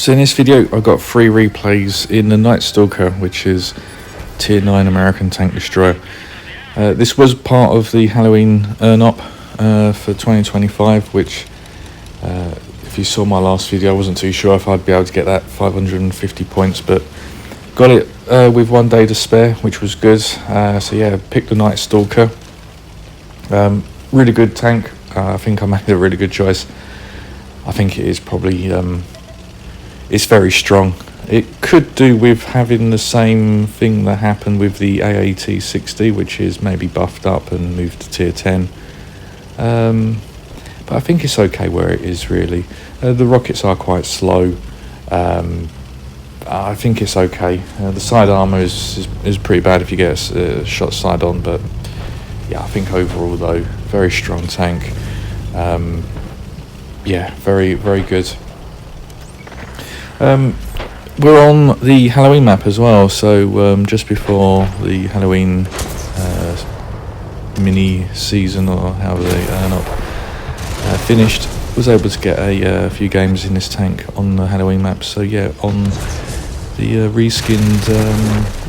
So in this video I've got 3 replays in the Night Stalker, which is tier 9 American tank destroyer. This was part of the Halloween earn-up for 2025, which if you saw my last video I wasn't too sure if I'd be able to get that 550 points, but got it with 1 day to spare, which was good. So yeah, picked the Night Stalker. Really good tank. I think I made a really good choice. I think it is probably it's very strong. It could do with having the same thing that happened with the AAT 60, which is maybe buffed up and moved to tier 10. But I think it's okay where it is, really. The rockets are quite slow. I think it's okay. The side armor is pretty bad if you get a shot side on, but yeah, I think overall though, very strong tank. Yeah, very, very good. We're on the Halloween map as well, so just before the Halloween mini season, or however they earn up, finished, was able to get a few games in this tank on the Halloween map. So yeah, on the reskinned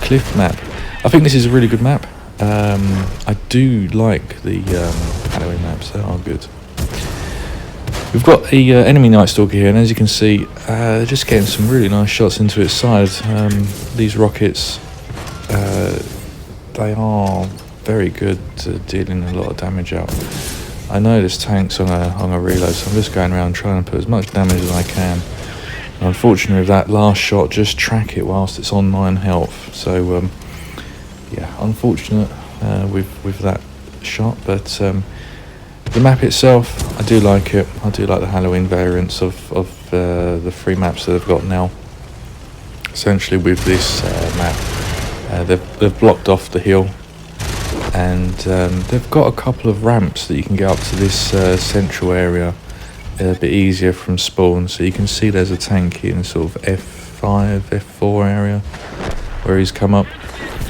cliff map. I think this is a really good map. I do like the Halloween maps, they are good. We've got a enemy Night Stalker here, and as you can see, they're just getting some really nice shots into its side. These rockets, they are very good at dealing a lot of damage out. I know this tank's on a reload, so I'm just going around trying to put as much damage as I can. And unfortunately, with that last shot, just track it whilst it's on 9 health. So yeah, unfortunate with that shot, but the map itself, I do like it. I do like the Halloween variants of the 3 maps that they've got now. Essentially with this map, they've blocked off the hill, and they've got a couple of ramps that you can get up to this central area a bit easier from spawn. So you can see there's a tank in sort of F5, F4 area where he's come up,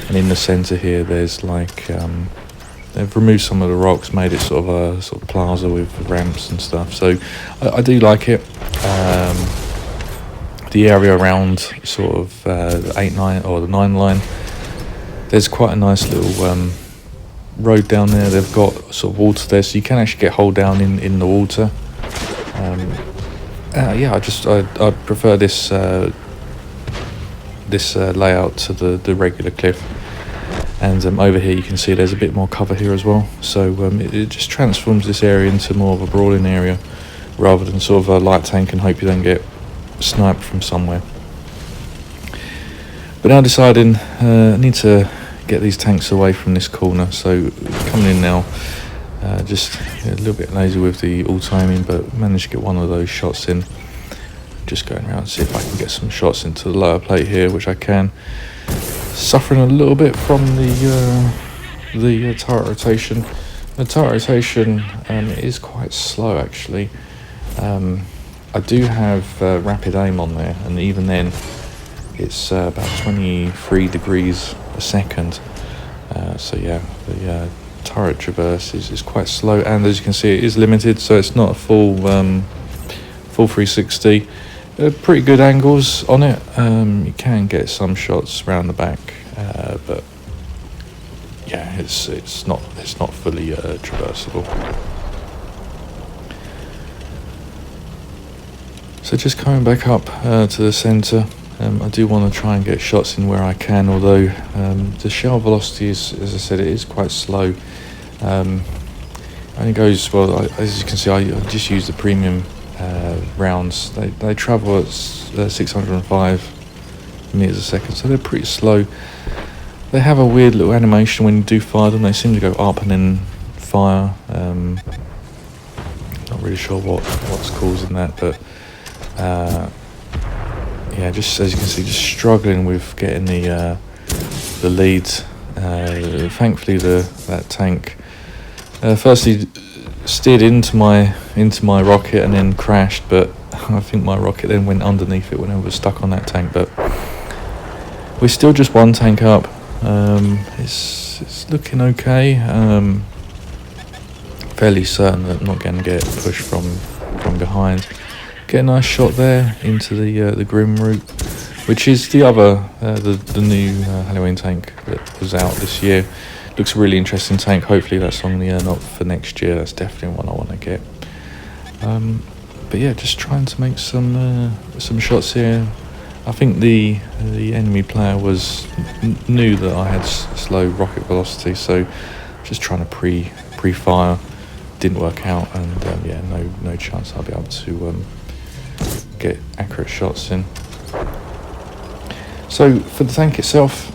and in the centre here there's like they've removed some of the rocks, made it sort of plaza with ramps and stuff. So I do like it. The area around sort of the 8-9 or the 9 line, there's quite a nice little road down there. They've got sort of water there, so you can actually get hold down in the water. Yeah, I prefer this layout to the regular cliff. And over here you can see there's a bit more cover here as well, so it just transforms this area into more of a brawling area rather than sort of a light tank and hope you don't get sniped from somewhere. But now deciding I need to get these tanks away from this corner, so coming in now, just a little bit lazy with the all timing, but managed to get one of those shots in. Just going around to see if I can get some shots into the lower plate here, which I can. Suffering a little bit from the turret rotation. The turret rotation is quite slow actually. I do have rapid aim on there, and even then it's about 23 degrees a second. So yeah, the turret traverse is quite slow, and as you can see it is limited, so it's not a full 360. Pretty good angles on it. You can get some shots around the back, but yeah, it's not fully traversable. So just coming back up to the centre, I do want to try and get shots in where I can, although the shell velocity is, as I said, it is quite slow. Only goes, well, as you can see, I just use the premium rounds. They travel at 605 meters a second, so they're pretty slow. They have a weird little animation when you do fire them. They seem to go up and then fire. Not really sure what's causing that, but yeah, just as you can see, just struggling with getting the lead. Thankfully that tank firstly steered into my rocket and then crashed, but I think my rocket then went underneath it when it was stuck on that tank. But we're still just 1 tank up. It's looking okay. Fairly certain that I'm not going to get pushed from behind. Get a nice shot there into the Grim route, which is the other the new Halloween tank that was out this year. Looks a really interesting tank. Hopefully that's on the up for next year. That's definitely one I want to get. But yeah, just trying to make some shots here. I think the enemy player knew that I had slow rocket velocity, so just trying to pre-fire. Didn't work out, and yeah, no chance I'll be able to get accurate shots in. So for the tank itself,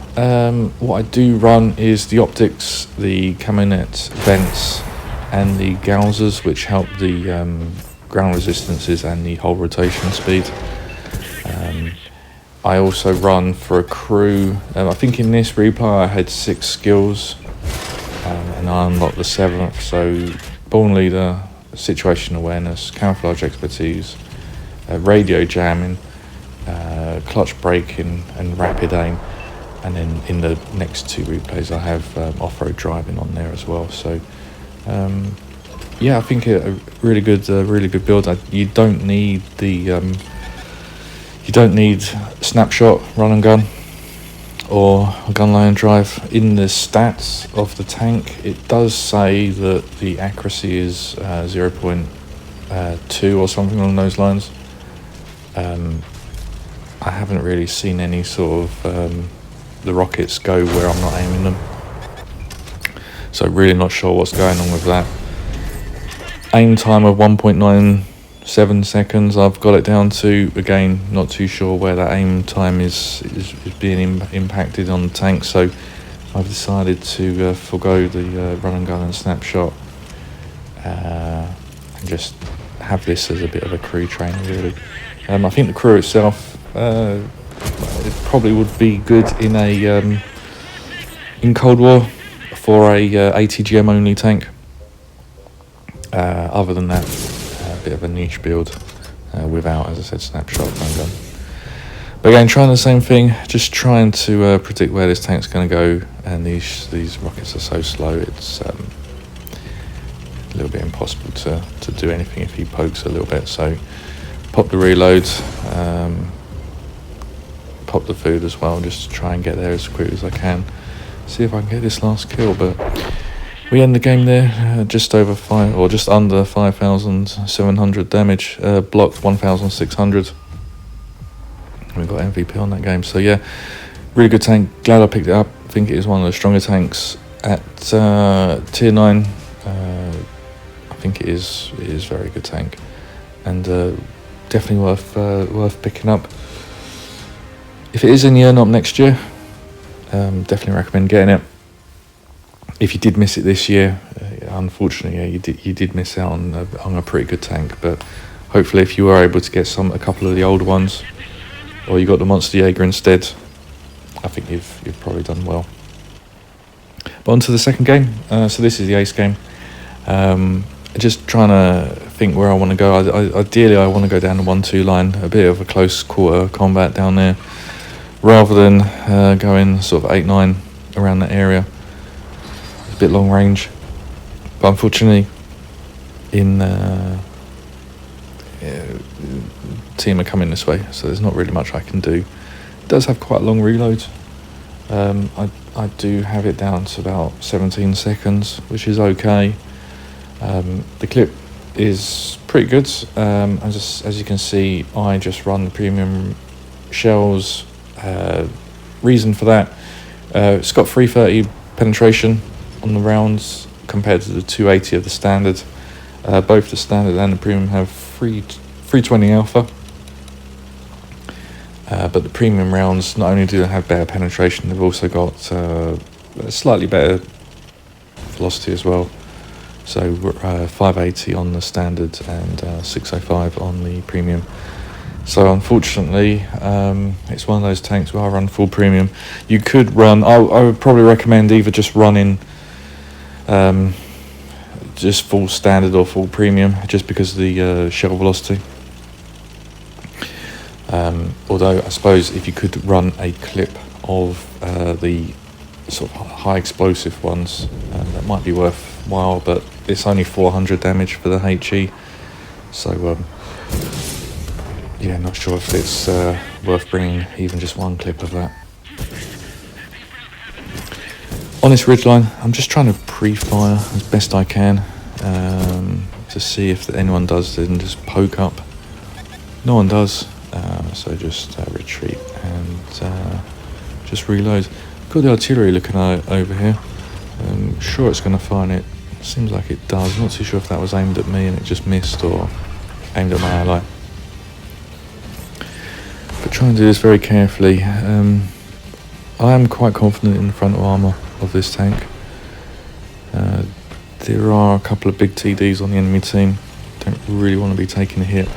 what I do run is the optics, the camionet vents, and the Gausers, which help the ground resistances and the hull rotation speed. I also run for a crew. I think in this replay I had 6 skills, and I unlocked the 7th. So Born Leader, situational awareness, camouflage expertise, radio jamming, clutch braking, and rapid aim. And then in the next 2 replays I have off-road driving on there as well. So yeah, I think a really good build. You don't need snapshot, run and gun, or gun line drive. In the stats of the tank, it does say that the accuracy is 0.2 or something along those lines. I haven't really seen any sort of the rockets go where I'm not aiming them, so really not sure what's going on with that. Aim time of 1.97 seconds I've got it down to. Again, not too sure where that aim time is being impacted on the tank, so I've decided to forego the run and gun and snapshot, and just have this as a bit of a crew training really. I think the crew itself, it probably would be good in Cold War for a ATGM only tank. Other than that, a bit of a niche build without, as I said, snapshot run gun. But again, trying the same thing, just trying to predict where this tank's going to go. And these rockets are so slow, it's a little bit impossible to do anything if he pokes a little bit. So pop the reload, pop the food as well, just to try and get there as quick as I can. See if I can get this last kill. But we end the game there, just under 5,700 damage, blocked 1,600. We got MVP on that game. So yeah, really good tank. Glad I picked it up. I think it is one of the stronger tanks at tier 9. I think it is very good tank, and definitely worth picking up. If it is in the earn-up next year, definitely recommend getting it. If you did miss it this year, unfortunately, yeah, you did miss out on a pretty good tank. But hopefully, if you were able to get a couple of the older ones, or you got the Monster Jaeger instead, I think you've probably done well. But on to the second game. So this is the ace game. Just trying to think where I want to go. Ideally, I want to go down the 1-2 line, a bit of a close quarter combat down there, rather than going sort of 8-9 around that area. It's a bit long range, but unfortunately, team are coming this way, so there's not really much I can do. It does have quite a long reload. I do have it down to about 17 seconds, which is okay. The clip is pretty good. As you can see, I just run the premium shells. Reason for that, it's got 330 penetration on the rounds compared to the 280 of the standard. Both the standard and the premium have 320 alpha. But the premium rounds not only do they have better penetration, they've also got a slightly better velocity as well. So 580 on the standard and 605 on the premium. So unfortunately, it's one of those tanks where I run full premium. You could run, I would probably recommend either just running just full standard or full premium, just because of the shell velocity. Although I suppose if you could run a clip of the sort of high explosive ones, that might be worthwhile, but it's only 400 damage for the HE, so yeah, not sure if it's worth bringing even just one clip of that. On this ridgeline, I'm just trying to pre-fire as best I can to see if anyone does, then just poke up. No one does, so just retreat and just reload. Got the artillery looking over here. Sure it's going to fire it. Seems like it does. Not too sure if that was aimed at me and it just missed, or aimed at my ally. But try and do this very carefully. I am quite confident in the frontal armour of this tank. There are a couple of big TDs on the enemy team. Don't really want to be taking a hit.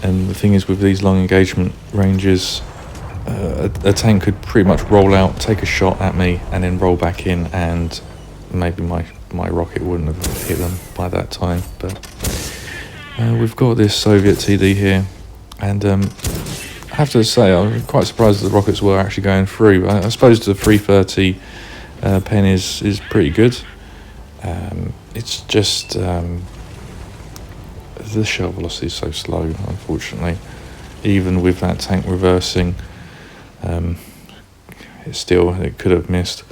And the thing is, with these long engagement ranges, a tank could pretty much roll out, take a shot at me, and then roll back in, and maybe my rocket wouldn't have hit them by that time. But we've got this Soviet TD here, and I have to say I'm quite surprised that the rockets were actually going through. I suppose the 330 pen is pretty good. It's just the shell velocity is so slow, unfortunately. Even with that tank reversing, it could have missed.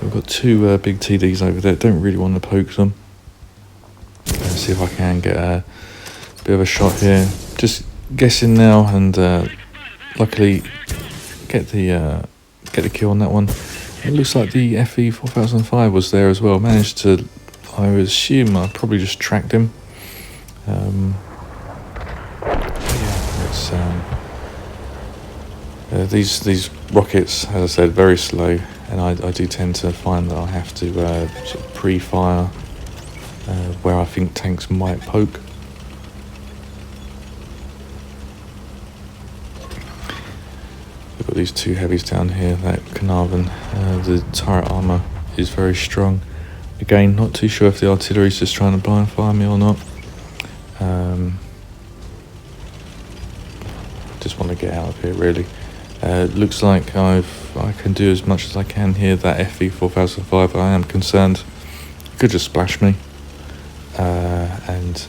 We've got two big TDs over there. Don't really want to poke them. Let's see if I can get a bit of a shot here. Just guessing now, and luckily get the kill on that one. It looks like the FE 4005 was there as well. Managed to, I would assume I probably just tracked him. These rockets, as I said, very slow, and I do tend to find that I have to sort of pre-fire where I think tanks might poke. We've got these two heavies down here, that Carnarvon. The turret armour is very strong. Again, not too sure if the artillery's just trying to blind fire me or not. Just want to get out of here, really. Looks like I can do as much as I can here. That FE 4005, I am concerned, could just splash me. And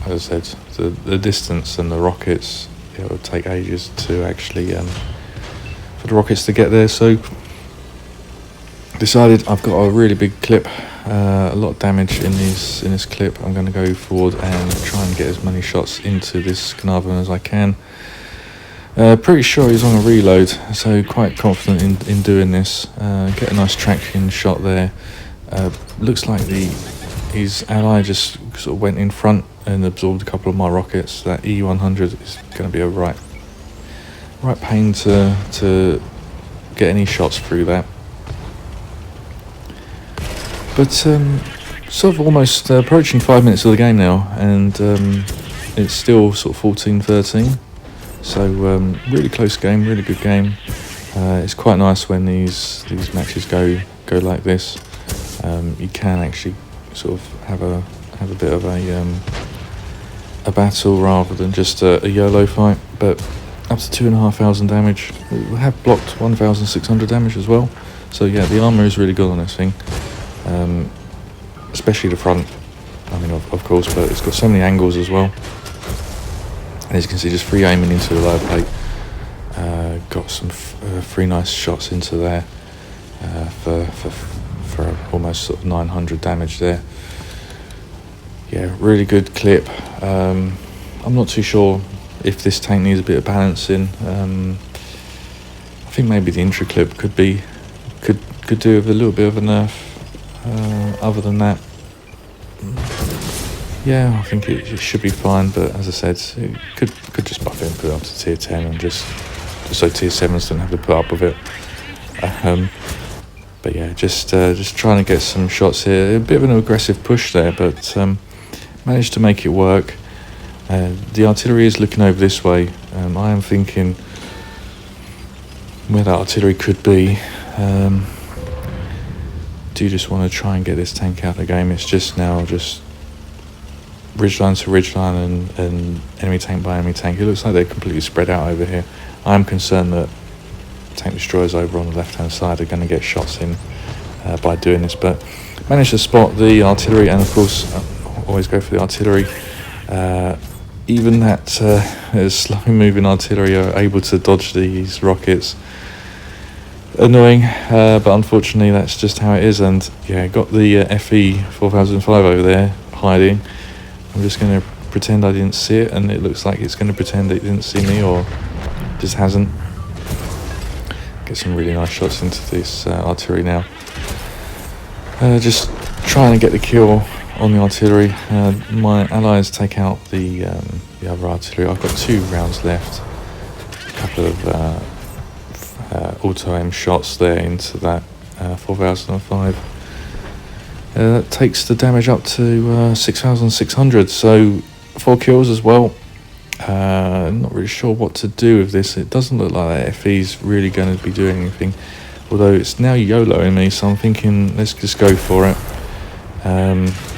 as I said, the distance and the rockets, it would take ages to actually for the rockets to get there. So decided I've got a really big clip, a lot of damage in this clip. I'm going to go forward and try and get as many shots into this Carnarvon as I can. Pretty sure he's on a reload, so quite confident in doing this. Get a nice traction shot there. Looks like his ally just sort of went in front and absorbed a couple of my rockets. That E100 is going to be a right pain to get any shots through that. But sort of almost approaching 5 minutes of the game now, and it's still sort of 14-13. So really close game, really good game. It's quite nice when these matches go like this. You can actually sort of have a bit of a battle rather than just a YOLO fight. But up to 2,500 damage. We have blocked 1,600 damage as well. So yeah, the armor is really good on this thing, especially the front. I mean, of course, but it's got so many angles as well. As you can see, just free aiming into the lower plate. Got some free nice shots into there for almost sort of 900 damage there. Yeah, really good clip. I'm not too sure if this tank needs a bit of balancing. I think maybe the intro clip could do with a little bit of a nerf. Other than that, yeah, I think it should be fine. But as I said, it could just buff it and put it up to tier 10, and just so tier 7s don't have to put up with it. But yeah, just trying to get some shots here. A bit of an aggressive push there, but managed to make it work. The artillery is looking over this way. I am thinking where that artillery could be. Do just want to try and get this tank out of the game. It's just now just ridgeline to ridgeline and enemy tank by enemy tank. It looks like they're completely spread out over here. I am concerned that tank destroyers over on the left hand side are going to get shots in by doing this, but managed to spot the artillery, and of course always go for the artillery. Even that slow moving artillery are able to dodge these rockets. Annoying, but unfortunately that's just how it is. And yeah, got the FE 4005 over there hiding. I'm just going to pretend I didn't see it, and it looks like it's going to pretend it didn't see me, or just hasn't. Get some really nice shots into this artillery now. Just trying to get the kill on the artillery. My allies take out the other artillery. I've got 2 rounds left. A couple of auto-aim shots there into that 4005. That takes the damage up to 6,600, so 4 kills as well. Not really sure what to do with this. It doesn't look like that FE's really going to be doing anything, although it's now YOLOing me, so I'm thinking let's just go for it.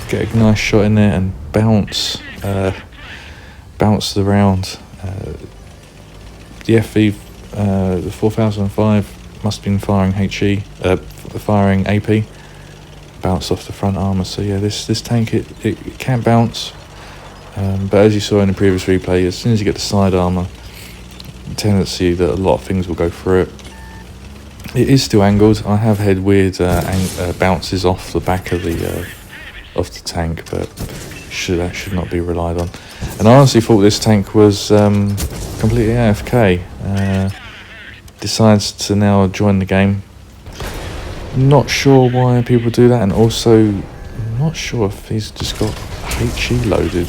Get a nice shot in there and bounce the round. The FE, the 4005 must have been firing HE, firing AP. Bounce off the front armour. So yeah, this tank it can bounce, but as you saw in the previous replay, as soon as you get the side armour, tendency that a lot of things will go through it. It is still angled. I have had weird bounces off the back of the tank, but that should not be relied on. And I honestly thought this tank was completely AFK. Decides to now join the game. Not sure why people do that, and also not sure if he's just got HE loaded.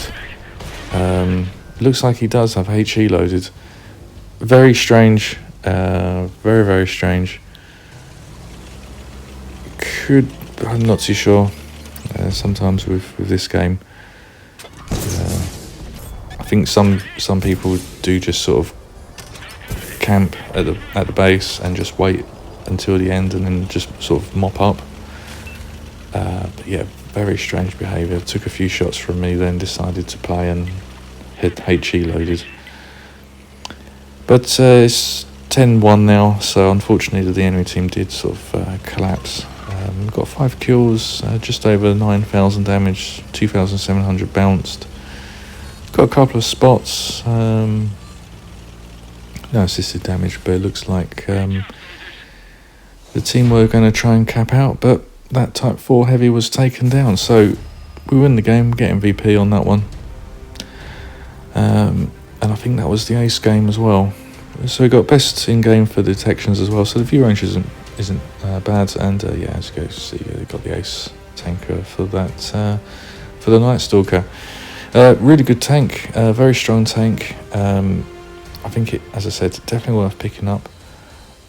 Looks like he does have HE loaded. Very strange. Very, very strange. I'm not too sure. Sometimes with this game, I think some people do just sort of camp at the base and just wait until the end and then just sort of mop up. But yeah, very strange behaviour. Took a few shots from me, then decided to play and hit HE loaded. But it's 10-1 now, so unfortunately the enemy team did sort of collapse. Got 5 kills, just over 9,000 damage, 2,700 bounced. Got a couple of spots, no assisted damage, but it looks like the team were going to try and cap out, but that Type 4 heavy was taken down, so we win the game, get MVP on that one. And I think that was the ace game as well. So we got best in game for detections as well, so the view range isn't bad, and yeah, as you go see, they got the ace tanker for that, for the Night Stalker. Really good tank, very strong tank. I think it, as I said, definitely worth picking up,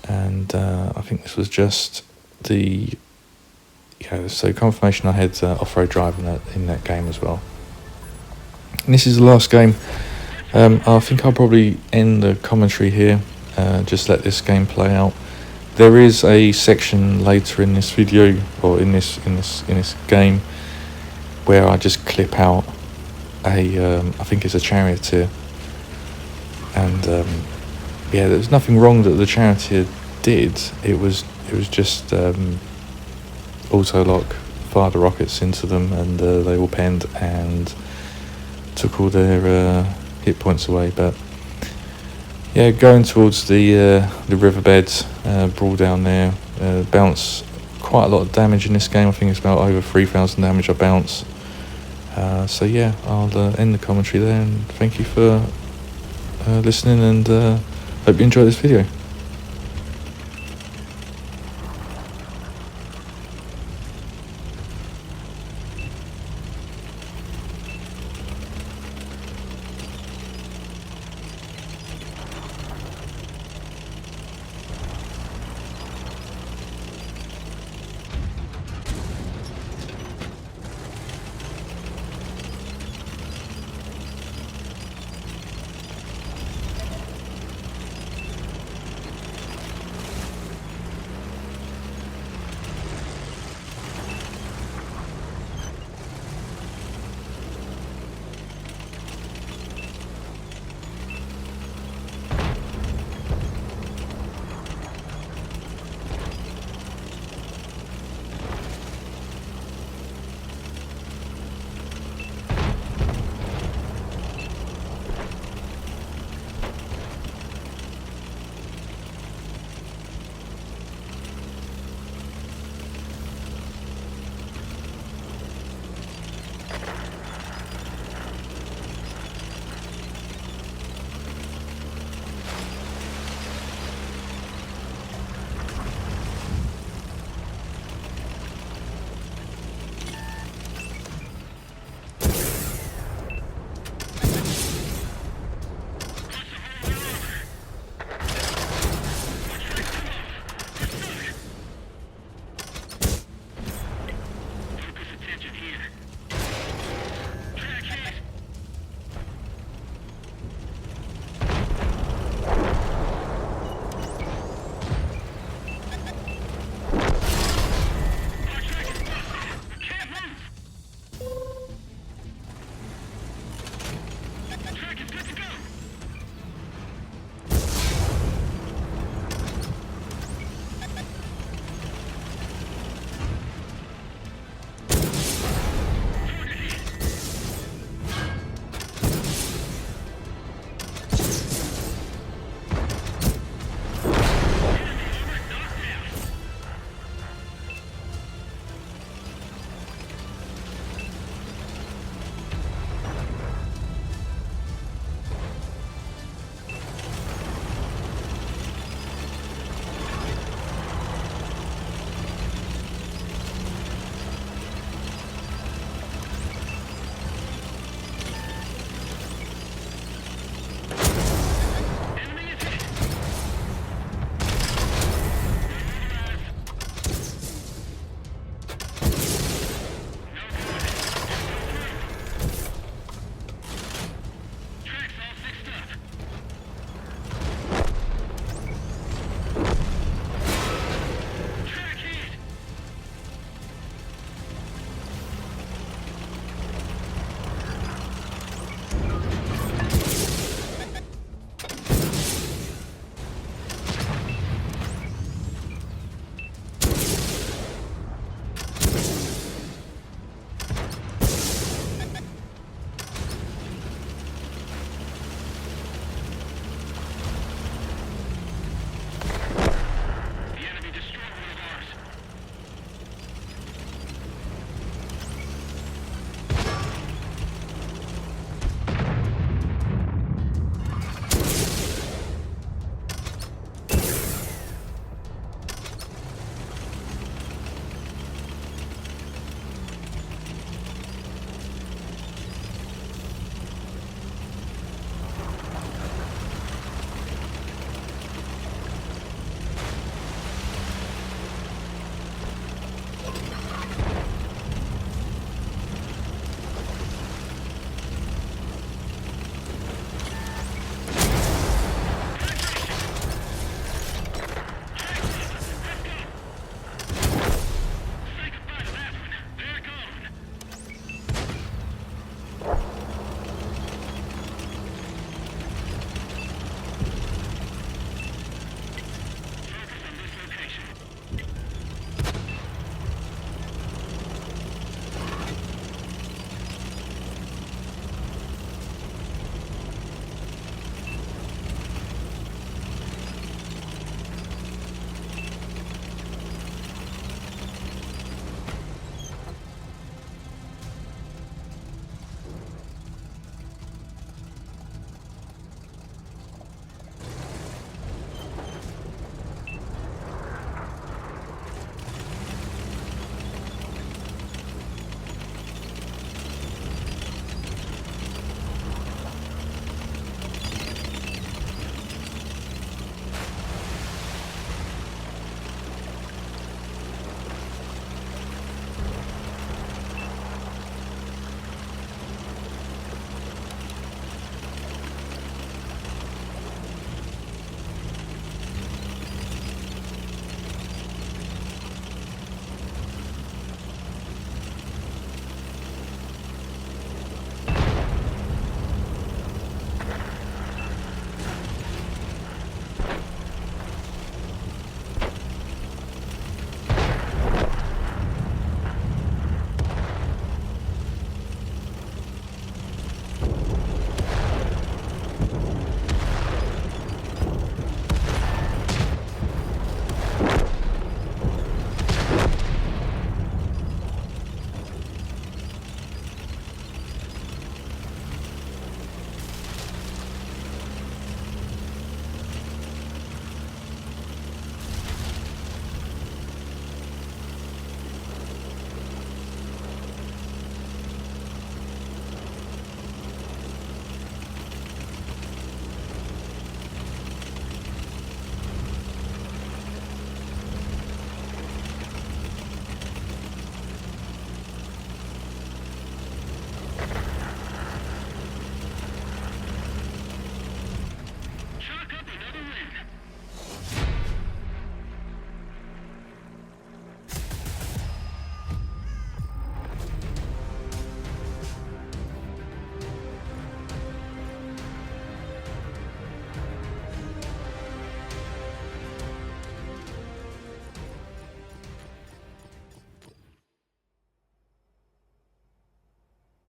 and I think this was just the so confirmation I had off-road drive in that game as well. And this is the last game. I think I'll probably end the commentary here, just let this game play out. There is a section later in this video, or in this game, where I just clip out I think it's a charioteer, and yeah, there's nothing wrong that the charioteer did. It was just auto lock, fired the rockets into them, and they all penned and took all their hit points away. But yeah, going towards the riverbed, brawl down there, bounce quite a lot of damage in this game. I think it's about over 3,000 damage I bounce. So yeah, I'll end the commentary there, and thank you for listening, and hope you enjoyed this video.